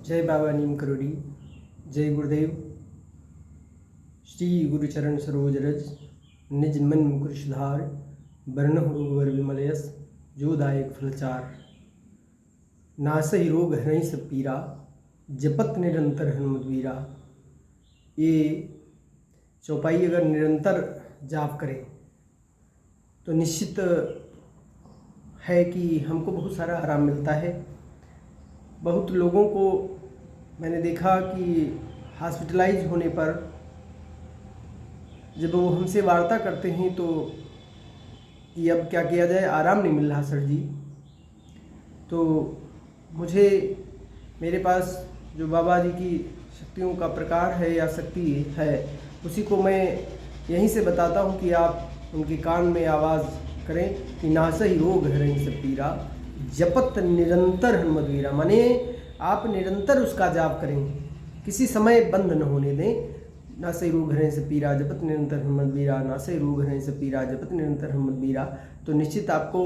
जय बाबा नीम करोड़ी। जय गुरुदेव। श्री गुरुचरण सरोज रज निज मन मुकुर सुधार वर्ण रोगवर विमलयस जो दायक फलचार। नासहि रोग हरहि सब पीरा जपत निरंतर हनुमत वीरा। ये चौपाई अगर निरंतर जाप करें तो निश्चित है कि हमको बहुत सारा आराम मिलता है। बहुत लोगों को मैंने देखा कि हॉस्पिटलाइज होने पर जब वो हमसे वार्ता करते हैं तो कि अब क्या किया जाए, आराम नहीं मिल रहा सर जी। तो मुझे मेरे पास जो बाबा जी की शक्तियों का प्रकार है या शक्ति है उसी को मैं यहीं से बताता हूँ कि आप उनके कान में आवाज़ करें कि नासहि रोग हरहि सब पीरा जपत निरंतर हनुमत वीरा। माने आप निरंतर उसका जाप करें, किसी समय बंद न होने दें। नासहि रोग हरहि सब पीरा जपत निरंतर हनुमत वीरा, नासहि रोग हरहि सब पीरा जपत निरंतर हनुमत वीरा। तो निश्चित आपको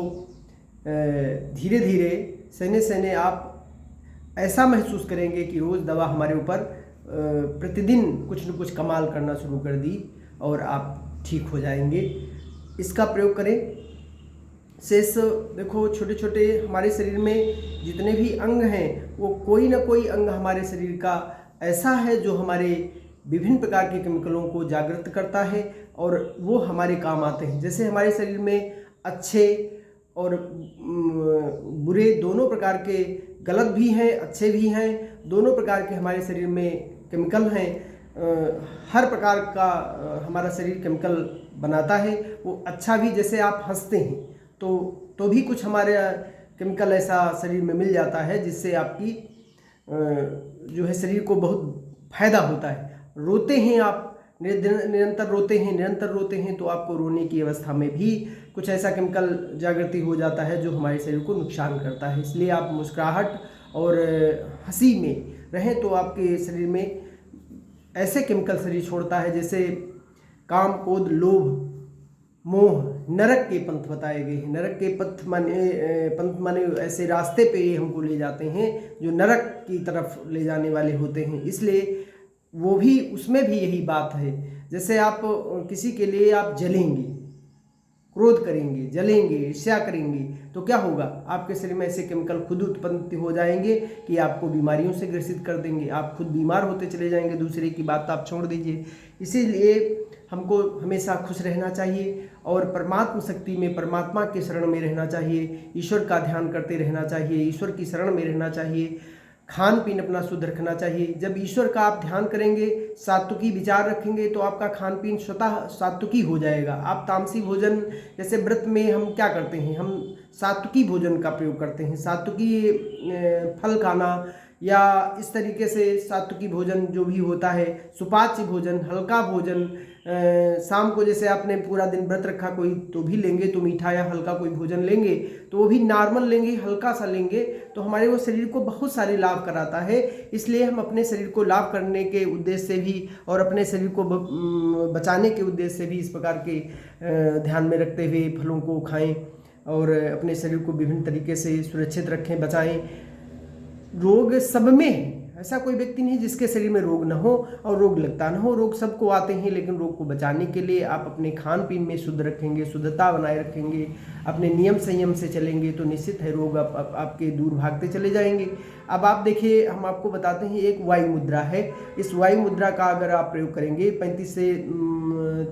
धीरे धीरे सहने सहने आप ऐसा महसूस करेंगे कि रोज़ दवा हमारे ऊपर प्रतिदिन कुछ न कुछ कमाल करना शुरू कर दी और आप ठीक हो जाएंगे। इसका प्रयोग करें। शेष देखो, छोटे छोटे हमारे शरीर में जितने भी अंग हैं वो कोई ना कोई अंग हमारे शरीर का ऐसा है जो हमारे विभिन्न प्रकार के केमिकलों को जागृत करता है और वो हमारे काम आते हैं। जैसे हमारे शरीर में अच्छे और बुरे दोनों प्रकार के, गलत भी हैं अच्छे भी हैं, दोनों प्रकार के हमारे शरीर में केमिकल हैं। हर प्रकार का हमारा शरीर केमिकल बनाता है। वो अच्छा भी, जैसे आप हंसते हैं तो भी कुछ हमारे केमिकल ऐसा शरीर में मिल जाता है जिससे आपकी जो है शरीर को बहुत फायदा होता है। रोते हैं आप, निरंतर रोते हैं तो आपको रोने की अवस्था में भी कुछ ऐसा केमिकल जागृति हो जाता है जो हमारे शरीर को नुकसान करता है। इसलिए आप मुस्कुराहट और हंसी में रहें तो आपके शरीर में ऐसे केमिकल शरीर छोड़ता है जैसे काम, क्रोध, लोभ, मोह, नरक के पंथ बताए गए हैं। नरक के पंथ माने ऐसे रास्ते पे ये हमको ले जाते हैं जो नरक की तरफ ले जाने वाले होते हैं। इसलिए वो भी, उसमें भी यही बात है। जैसे आप किसी के लिए आप जलेंगे, क्रोध करेंगे, जलेंगे, ईर्ष्या करेंगे तो क्या होगा, आपके शरीर में ऐसे केमिकल खुद उत्पन्न हो जाएंगे कि आपको बीमारियों से ग्रसित कर देंगे। आप खुद बीमार होते चले जाएंगे, दूसरे की बात आप छोड़ दीजिए। इसीलिए हमको हमेशा खुश रहना चाहिए और परमात्मा शक्ति में, परमात्मा के शरण में रहना चाहिए। ईश्वर का ध्यान करते रहना चाहिए, ईश्वर की शरण में रहना चाहिए। खान पीन अपना शुद्ध रखना चाहिए। जब ईश्वर का आप ध्यान करेंगे, सात्विकी विचार रखेंगे तो आपका खान पीन स्वतः सात्विकी हो जाएगा। आप तामसी भोजन, जैसे व्रत में हम क्या करते हैं, हम सात्विकी भोजन का प्रयोग करते हैं। सात्विकी फल खाना या इस तरीके से सात्विकी भोजन जो भी होता है, सुपाच्य भोजन, हल्का भोजन, शाम को जैसे आपने पूरा दिन व्रत रखा कोई तो भी लेंगे तो मीठा या हल्का कोई भोजन लेंगे तो वो भी नॉर्मल लेंगे, हल्का सा लेंगे तो हमारे वो शरीर को बहुत सारे लाभ कराता है। इसलिए हम अपने शरीर को लाभ करने के उद्देश्य से भी और अपने शरीर को बचाने के उद्देश्य से भी इस प्रकार के ध्यान में रखते हुए फलों को खाएं और अपने शरीर को विभिन्न तरीके से सुरक्षित रखें, बचाएं। रोग सब में है, ऐसा कोई व्यक्ति नहीं जिसके शरीर में रोग न हो और रोग लगता न हो। रोग सबको आते हैं, लेकिन रोग को बचाने के लिए आप अपने खान पीन में शुद्ध रखेंगे, शुद्धता बनाए रखेंगे, अपने नियम संयम से चलेंगे तो निश्चित है रोग आपके दूर भागते चले जाएंगे। अब आप देखिए, हम आपको बताते हैं एक वायु मुद्रा है। इस वायु मुद्रा का अगर आप प्रयोग करेंगे 35 से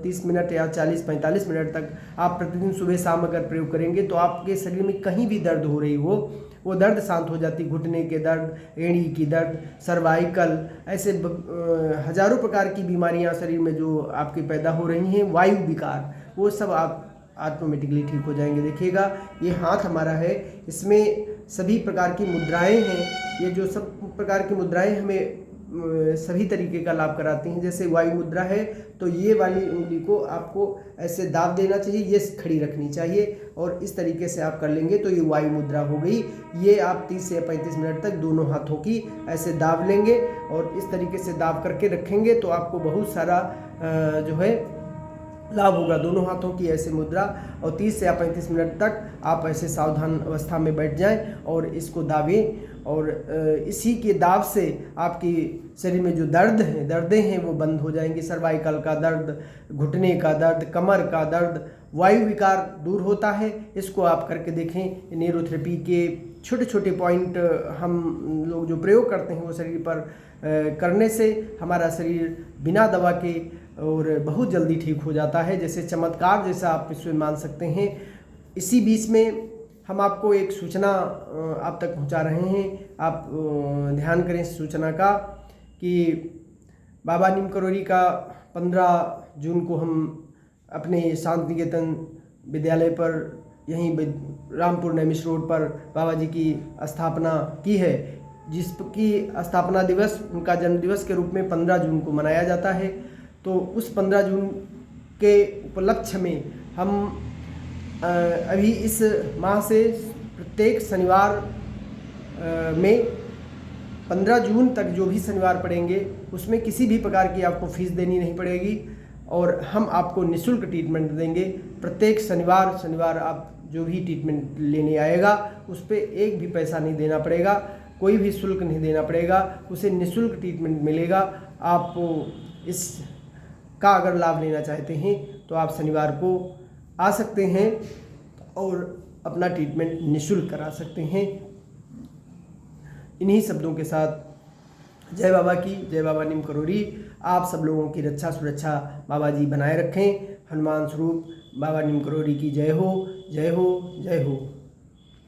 30 मिनट या 40-45 मिनट तक आप प्रतिदिन सुबह शाम अगर प्रयोग करेंगे तो आपके शरीर में कहीं भी दर्द हो रही हो वो दर्द शांत हो जाती। घुटने के दर्द, एड़ी की दर्द, सर्वाइकल, ऐसे हजारों प्रकार की बीमारियां शरीर में जो आपके पैदा हो रही हैं, वायु विकार, वो सब आप ऑटोमेटिकली ठीक हो जाएंगे। देखिएगा, ये हाथ हमारा है, इसमें सभी प्रकार की मुद्राएं हैं। ये जो सब प्रकार की मुद्राएं हमें सभी तरीके का लाभ कराती हैं। जैसे वायु मुद्रा है तो ये वाली उंगली को आपको ऐसे दाब देना चाहिए, ये खड़ी रखनी चाहिए और इस तरीके से आप कर लेंगे तो ये वायु मुद्रा हो गई। ये आप 30 से 35 मिनट तक दोनों हाथों की ऐसे दाब लेंगे और इस तरीके से दाब करके रखेंगे तो आपको बहुत सारा जो है लाभ होगा। दोनों हाथों की ऐसे मुद्रा और 30 से 35 मिनट तक आप ऐसे सावधान अवस्था में बैठ जाएं और इसको दावें और इसी के दाव से आपके शरीर में जो दर्दें हैं वो बंद हो जाएंगी। सर्वाइकल का दर्द, घुटने का दर्द, कमर का दर्द, वायु विकार दूर होता है। इसको आप करके देखें। न्यूरोथेरेपी के छोटे छोटे पॉइंट हम लोग जो प्रयोग करते हैं वो शरीर पर करने से हमारा शरीर बिना दवा के और बहुत जल्दी ठीक हो जाता है, जैसे चमत्कार जैसा आप इसमें मान सकते हैं। इसी बीच में हम आपको एक सूचना आप तक पहुंचा रहे हैं। आप ध्यान करें इस सूचना का कि बाबा नीम करोली का 15 जून को हम अपने शांति निकेतन विद्यालय पर यहीं रामपुर नैमिष रोड पर बाबा जी की स्थापना की है, जिसकी स्थापना दिवस उनका जन्म दिवस के रूप में 15 जून को मनाया जाता है। तो उस 15 जून के उपलक्ष्य में हम अभी इस माह से प्रत्येक शनिवार में 15 जून तक जो भी शनिवार पड़ेंगे उसमें किसी भी प्रकार की आपको फीस देनी नहीं पड़ेगी और हम आपको निःशुल्क ट्रीटमेंट देंगे। प्रत्येक शनिवार आप जो भी ट्रीटमेंट लेने आएगा उस पर एक भी पैसा नहीं देना पड़ेगा, कोई भी शुल्क नहीं देना पड़ेगा, उसे निःशुल्क ट्रीटमेंट मिलेगा। आप इस का अगर लाभ लेना चाहते हैं तो आप शनिवार को आ सकते हैं और अपना ट्रीटमेंट निःशुल्क करा सकते हैं। इन्हीं शब्दों के साथ जय बाबा की, जय बाबा नीम करोली। आप सब लोगों की रक्षा सुरक्षा बाबा जी बनाए रखें। हनुमान स्वरूप बाबा नीम करोली की जय हो, जय हो, जय हो।